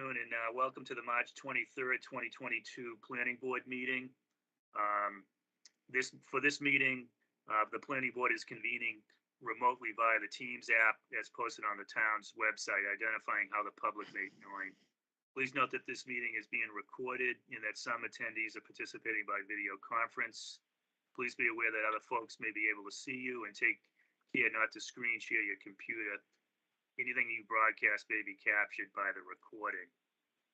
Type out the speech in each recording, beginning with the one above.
afternoon, and welcome to the March 23rd, 2022 Planning Board meeting. For this meeting, the Planning Board is convening remotely via the Teams app as posted on the town's website, identifying how the public may join. Please note that this meeting is being recorded and that some attendees are participating by video conference. Please be aware that other folks may be able to see you, and take care not to screen share your computer. Anything you broadcast may be captured by the recording.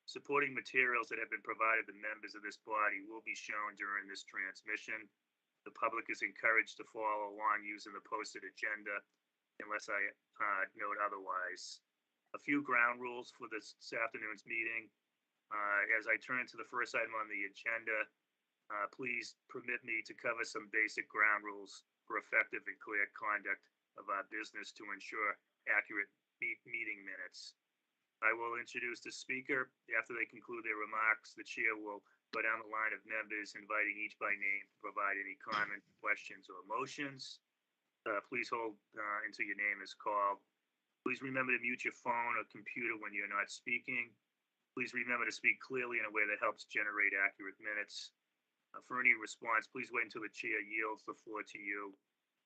Supporting materials that have been provided to members of this body will be shown during this transmission. The public is encouraged to follow along using the posted agenda unless I note otherwise. A few ground rules for this afternoon's meeting. As I turn to the first item on the agenda, please permit me to cover some basic ground rules for effective and clear conduct of our business to ensure accurate meeting minutes. I will introduce the speaker. After they conclude their remarks, the chair will go down the line of members, inviting each by name to provide any comment, questions, or motions. Please hold until your name is called. Please remember to mute your phone or computer when you're not speaking. Please remember to speak clearly in a way that helps generate accurate minutes. For any response, please wait until the chair yields the floor to you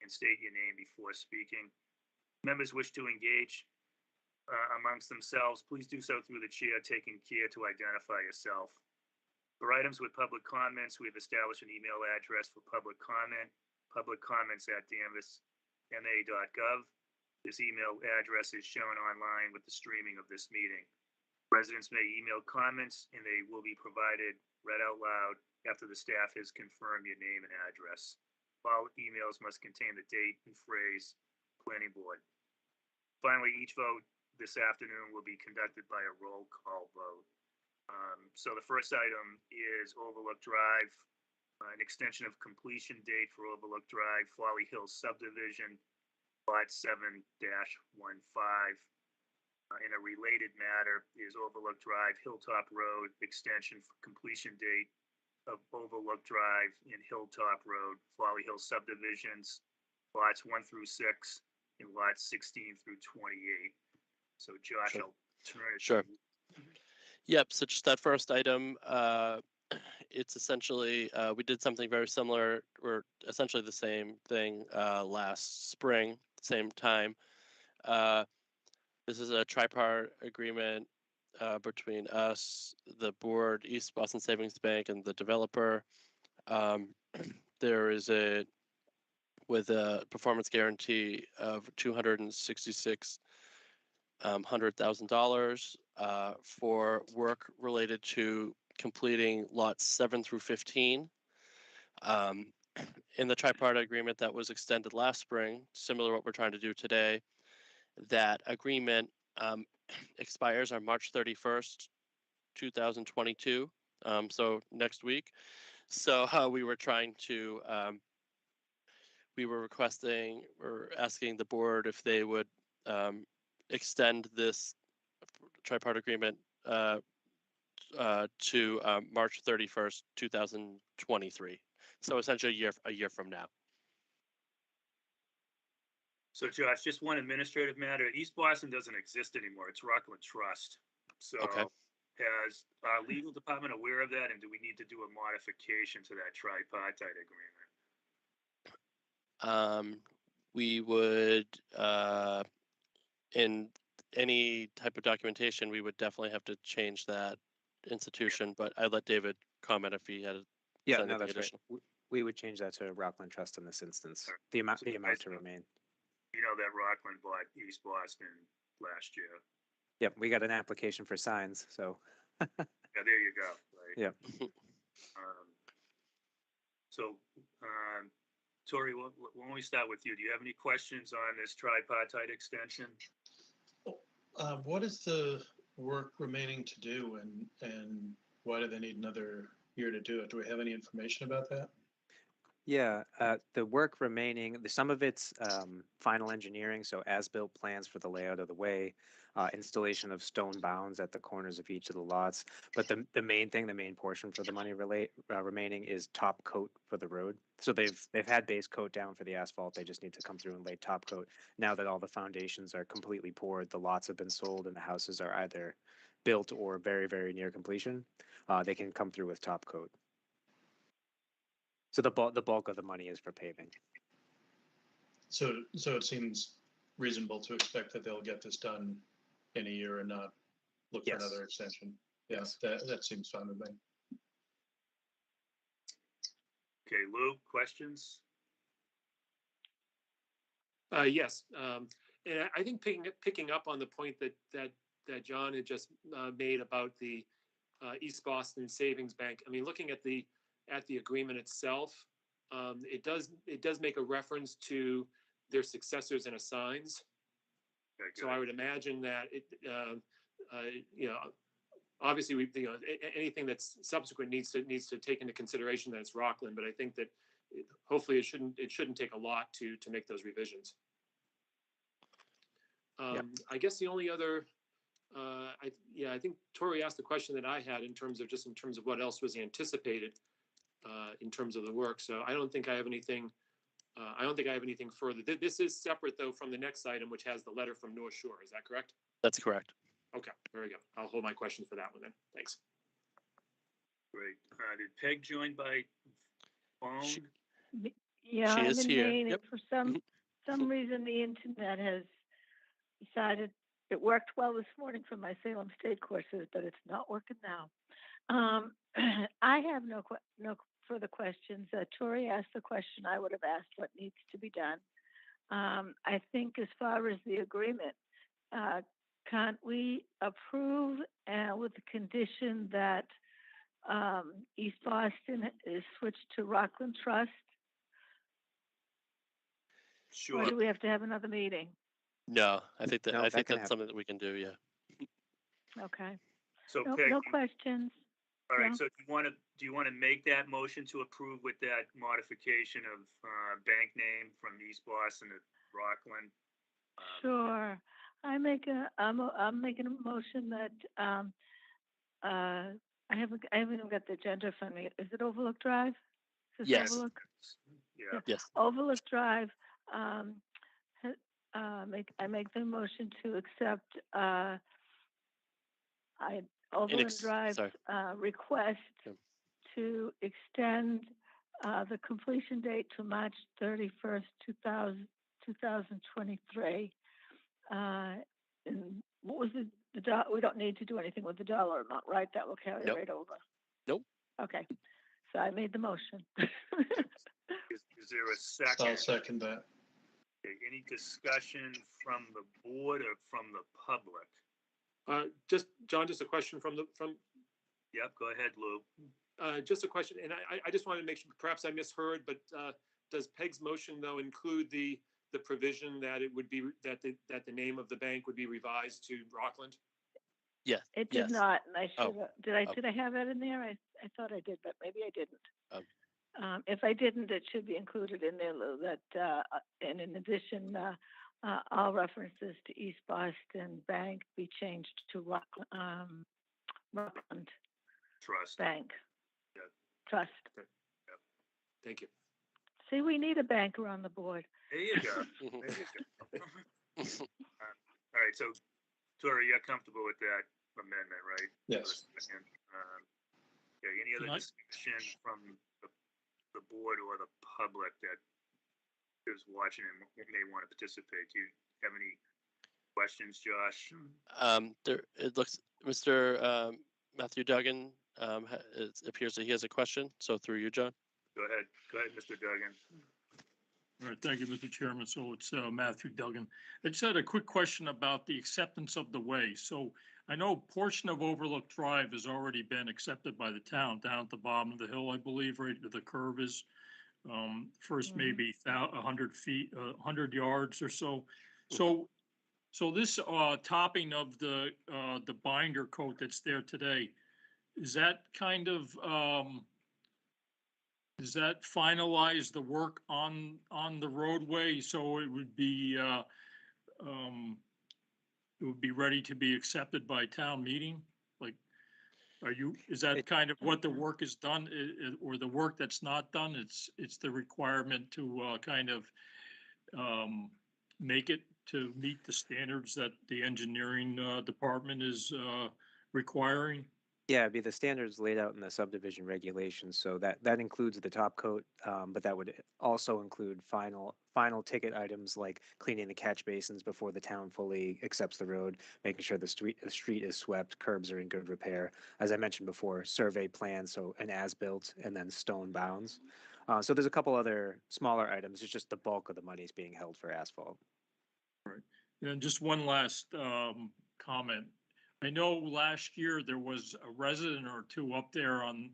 and state your name before speaking. Members wish to engage amongst themselves, please do so through the chair, taking care to identify yourself. For items with public comments, we have established an email address for public comment, publiccomments@danversma.gov. This email address is shown online with the streaming of this meeting. Residents may email comments and they will be provided read out loud after the staff has confirmed your name and address. All emails must contain the date and phrase planning board. Finally, each vote this afternoon will be conducted by a roll call vote. So the first item is Overlook Drive, an extension of completion date for Overlook Drive, Folly Hill Subdivision, Lot 7-15. In a related matter is Overlook Drive, Hilltop Road, extension for completion date of Overlook Drive and Hilltop Road, Folly Hill Subdivisions, lots 1-6 and lots 16-28. So Josh, Sure. I'll turn it Sure. to you. Yep. So just that first item, it's essentially, we did something very similar, or essentially the same thing last spring, same time. This is a tripart agreement between us, the board, East Boston Savings Bank, and the developer. There is with a performance guarantee of $266,100,000 for work related to completing lots 7-15. In the tripartite agreement that was extended last spring, similar to what we're trying to do today, that agreement expires on March 31st, 2022. So next week. So we were trying to, we were requesting or asking the board if they would extend this tripartite agreement to March 31st, 2023. So essentially a year from now. So Josh, just one administrative matter. East Boston doesn't exist anymore. It's Rockland Trust. So Okay. Is our legal department aware of that, and do we need to do a modification to that tripartite agreement? We would, in any type of documentation, we would definitely have to change that institution, but I'd let David comment if he had. Yeah, no, that's right. We would change that to Rockland Trust in this instance. The amount to remain. You know that Rockland bought East Boston last year. Yep, we got an application for signs, so. Yeah, there you go. Right. Yeah. Tori, why don't we start with you? Do you have any questions on this tripartite extension? What is the work remaining to do, and why do they need another year to do it? Do we have any information about that? Yeah, the work remaining, some of it's final engineering, so as-built plans for the layout of the way, installation of stone bounds at the corners of each of the lots. But the main thing, the main portion for the money remaining is top coat for the road. So they've had base coat down for the asphalt. They just need to come through and lay top coat. Now that all the foundations are completely poured, the lots have been sold, and the houses are either built or very, very near completion, they can come through with top coat. So the bulk of the money is for paving. So it seems reasonable to expect that they'll get this done in a year and not look for Yes. another extension. Yeah, Yes. that seems fine with me. Okay, Lou, questions? Yes, and I think picking up on the point that John had just made about the East Boston Savings Bank. I mean, looking at the agreement itself, it does make a reference to their successors and assigns. Okay, So good. I would imagine that it, you know, obviously anything that's subsequent needs to take into consideration that it's Rockland, but I think that hopefully it shouldn't take a lot to make those revisions. I guess the only other, I think Tori asked the question that I had in terms of what else was anticipated in terms of the work. So I don't think I have anything. I don't think I have anything further. This is separate though from the next item, which has the letter from North Shore. Is that correct? That's correct. Okay, very good. I'll hold my questions for that one then. Thanks. Great. Did Peg join by phone? Yeah, She I'm is in here. Maine, and Yep. for some reason, the internet has decided it worked well this morning for my Salem State courses, but it's not working now. I have no further questions. Tori asked the question I would have asked, what needs to be done. I think as far as the agreement, can't we approve with the condition that East Boston is switched to Rockland Trust? Sure. Or do we have to have another meeting? No, I think No, that that's can happen. something that we can do. Yeah. Okay. So No, Peg, no questions. all right, yeah. so do you want to make that motion to approve with that modification of bank name from East Boston to Rockland? Sure. I'm making a motion that I haven't even got the agenda in front of me. Is it Overlook Drive? Is this Yes. Overlook? Yeah, Yes. Overlook Drive. I make the motion to accept Overlook Drive's sorry. request Okay. to extend the completion date to March 31st, 2023. And what was we don't need to do anything with the dollar amount, right? That will carry Nope. right over. Nope. Okay. So I made the motion. is there a second? I'll second that. Okay, any discussion from the board or from the public? Just John, just a question from. Yep, go ahead, Lou. Just a question, and I just wanted to make sure, perhaps I misheard, but does Peg's motion though include the provision that it would be that the name of the bank would be revised to Rockland? Yes. It yes. did not, and I Oh. should have. Did I have that in there? I thought I did, but maybe I didn't. If I didn't, it should be included in there, Lou. That and in addition, all references to East Boston Bank be changed to Rockland Trust. Bank. Yeah. Trust. Thank you. See, we need a banker on the board. There you go. There you go. All right, so Tori, you're comfortable with that amendment, right? Yes. Okay, any other discussion from the board or the public that is watching and may want to participate? Do you have any questions, Josh? It looks Mr. Matthew Duggan. It appears that he has a question. So through you, John. Go ahead, Mr. Duggan. All right, thank you, Mr. Chairman. So it's Matthew Duggan. I just had a quick question about the acceptance of the way. So I know a portion of Overlook Drive has already been accepted by the town down at the bottom of the hill, I believe, right where the curve is. First, maybe 100 feet, 100 yards or so. So this topping of the binder coat that's there today, is that kind of does that finalize the work on the roadway so it would be ready to be accepted by town meeting? Like, is that kind of what the work is done, or the work that's not done? It's the requirement to kind of make it to meet the standards that the engineering department is requiring? Yeah, it'd be the standards laid out in the subdivision regulations, so that includes the top coat, but that would also include final ticket items like cleaning the catch basins before the town fully accepts the road, making sure the street is swept, curbs are in good repair. As I mentioned before, survey plans, so an as-built, and then stone bounds. So there's a couple other smaller items. It's just the bulk of the money is being held for asphalt. And just one last comment. I know last year there was a resident or two up there on,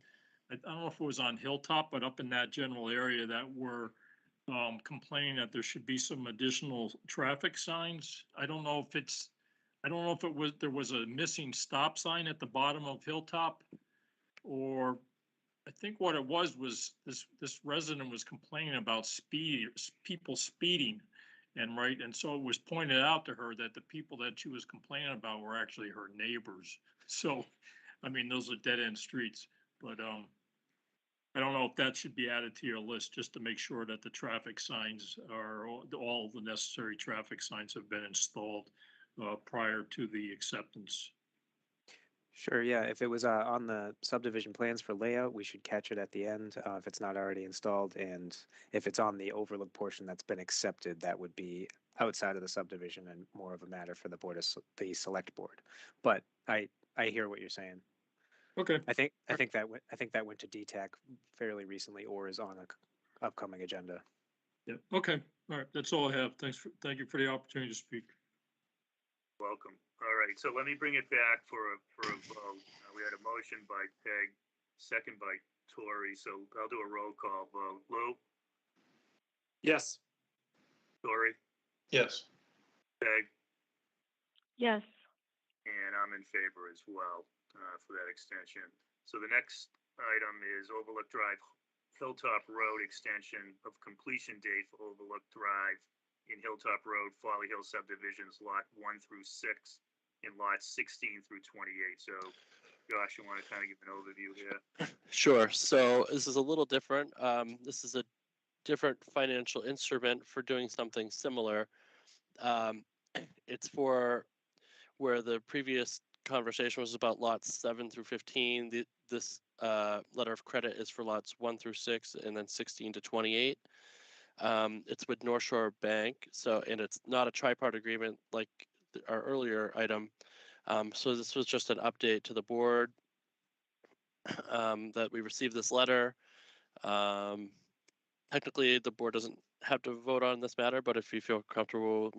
I don't know if it was on Hilltop, but up in that general area that were complaining that there should be some additional traffic signs. I don't know if there was a missing stop sign at the bottom of Hilltop, or I think what it was this resident was complaining about people speeding. And so it was pointed out to her that the people that she was complaining about were actually her neighbors. So, I mean, those are dead end streets, but, I don't know if that should be added to your list, just to make sure that the traffic signs are, all the necessary traffic signs have been installed, prior to the acceptance. Sure, yeah, if it was on the subdivision plans for layout, we should catch it at the end if it's not already installed. And if it's on the overlook portion that's been accepted, that would be outside of the subdivision and more of a matter for the select board. But I hear what you're saying. Okay, I think that went to DTAC fairly recently or is on a upcoming agenda. yeah, okay, all right, that's all I have. Thank you for the opportunity to speak. Welcome. All right, so let me bring it back for a vote. We had a motion by Peg, second by Tori, so I'll do a roll call vote. Lou, Yes. Tori, Yes. Peg, Yes, and I'm in favor as well for that extension. So the next item is Overlook Drive Hilltop Road extension of completion date for Overlook Drive in Hilltop Road, Folly Hill subdivisions, lot 1 through 6, and lots 16 through 28. So, Josh, you want to kind of give an overview here? Sure. So this is a little different. This is a different financial instrument for doing something similar. It's for where the previous conversation was about lots 7 through 15. This letter of credit is for lots 1 through 6 and then 16 to 28. It's with North Shore Bank, and it's not a tripart agreement like our earlier item. So this was just an update to the board that we received this letter. Technically, the board doesn't have to vote on this matter, but if you feel comfortable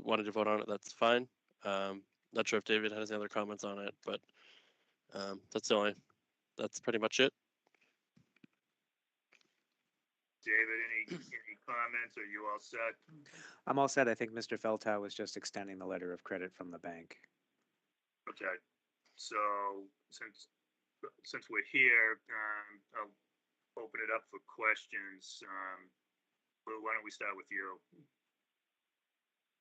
wanting to vote on it, that's fine. Not sure if David has any other comments on it, but that's pretty much it. David, any comments? Are you all set? I'm all set. I think Mr. Feltow was just extending the letter of credit from the bank. Okay. So since we're here, I'll open it up for questions. Lou, why don't we start with you?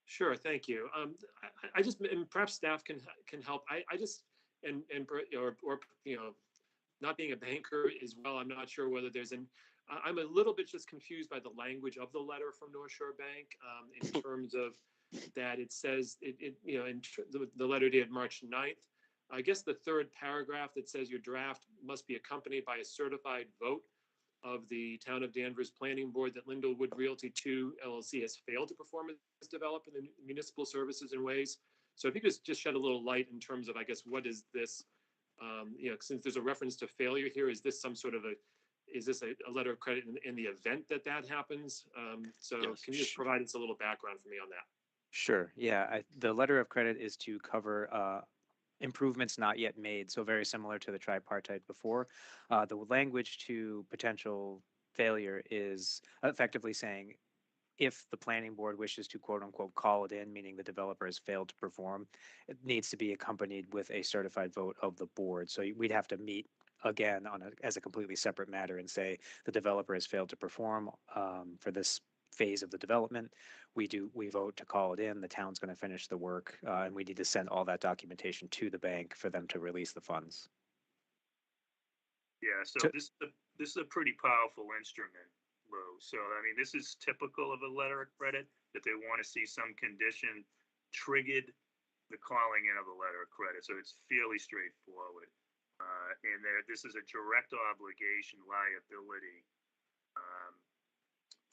Sure, thank you. I just, and perhaps staff can help. I just, or not being a banker as well, I'm not sure whether I'm a little bit just confused by the language of the letter from North Shore Bank in terms of that it says the letter dated March 9th. I guess the third paragraph that says your draft must be accompanied by a certified vote of the Town of Danvers Planning Board that Lindellwood Realty 2 LLC has failed to perform as developer in the municipal services and ways. So if you could just shed a little light in terms of, I guess, what is this, since there's a reference to failure here, is this some sort of is this a letter of credit in the event that happens? So Yes. can you just provide us a little background for me on that? Sure. Yeah. The letter of credit is to cover improvements not yet made. So very similar to the tripartite before. The language to potential failure is effectively saying if the planning board wishes to quote unquote call it in, meaning the developer has failed to perform, it needs to be accompanied with a certified vote of the board. So we'd have to meet again as a completely separate matter and say the developer has failed to perform for this phase of the development. We vote to call it in. The town's going to finish the work, and we need to send all that documentation to the bank for them to release the funds. Yeah, so this is a pretty powerful instrument, Lou. So I mean, this is typical of a letter of credit that they want to see some condition triggered the calling in of a letter of credit, so it's fairly straightforward. And this is a direct obligation liability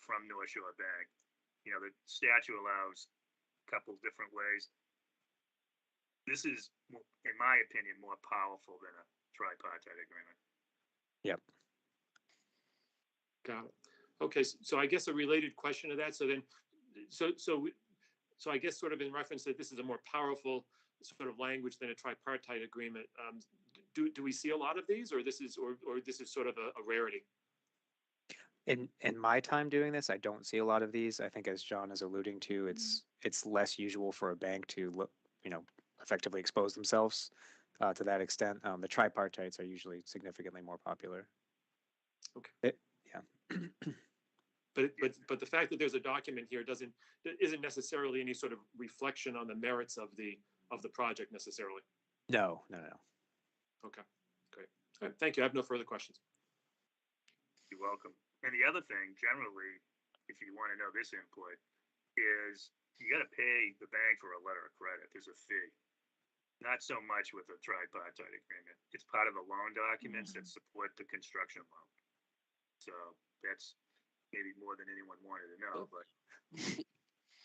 from North Shore Bank. You know, the statute allows a couple different ways. This is, in my opinion, more powerful than a tripartite agreement. Yep. Got it. Okay, so I guess a related question to that, so I guess sort of in reference that this is a more powerful sort of language than a tripartite agreement. Do we see a lot of these, or this is sort of a rarity? In my time doing this, I don't see a lot of these. I think, as John is alluding to, it's less usual for a bank to look, effectively expose themselves to that extent. The tripartites are usually significantly more popular. Okay. Yeah. But the fact that there's a document here isn't necessarily any sort of reflection on the merits of the project necessarily. No. Okay, great. All right, thank you. I have no further questions. You're welcome. And the other thing, generally, if you want to know this input, is you got to pay the bank for a letter of credit. There's a fee. Not so much with a tripartite agreement. It's part of the loan documents that support the construction loan. So that's maybe more than anyone wanted to know, but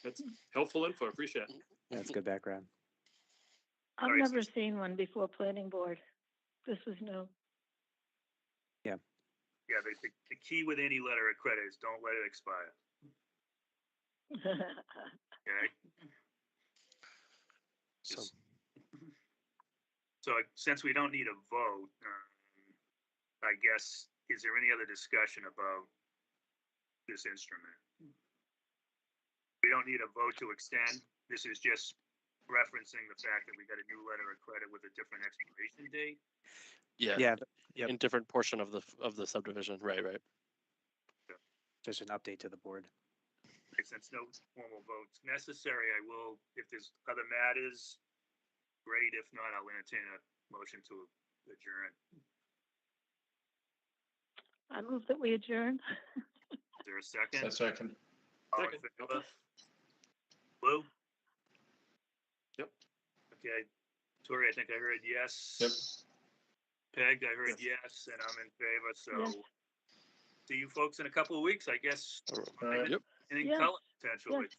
that's helpful info. Appreciate it. That's good background. I've Sorry, never seen one before planning board. This was new. yeah, the key with any letter of credit is don't let it expire. Okay. So since we don't need a vote, I guess, is there any other discussion about this instrument? We don't need a vote to extend. This is just referencing the fact that we got a new letter of credit with a different expiration date. Yeah. Yeah. Yep. In different portion of the subdivision. Right. Just an update to the board. Since no formal votes necessary, I will, if there's other matters, great. If not, I'll entertain a motion to adjourn. I move that we adjourn. Is there a second? A second. All in favor? Lou? Yep. Okay. Tori, I think I heard yes. Yep. Peg, I heard yes, and I'm in favor. So Yes. see you folks in a couple of weeks, I guess. All right. Yep. In Yes. color, potentially. Yes.